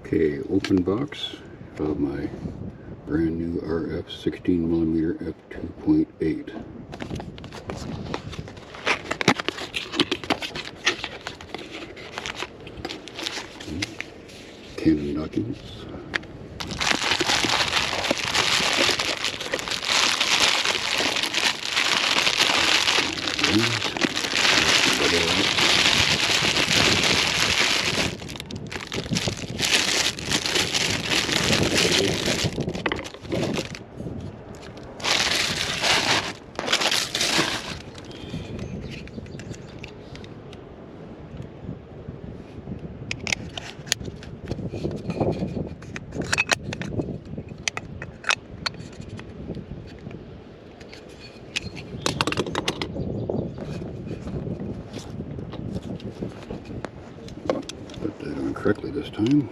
Okay, open box of my brand new RF 16mm F2.8. Canon documents. Put that on correctly this time.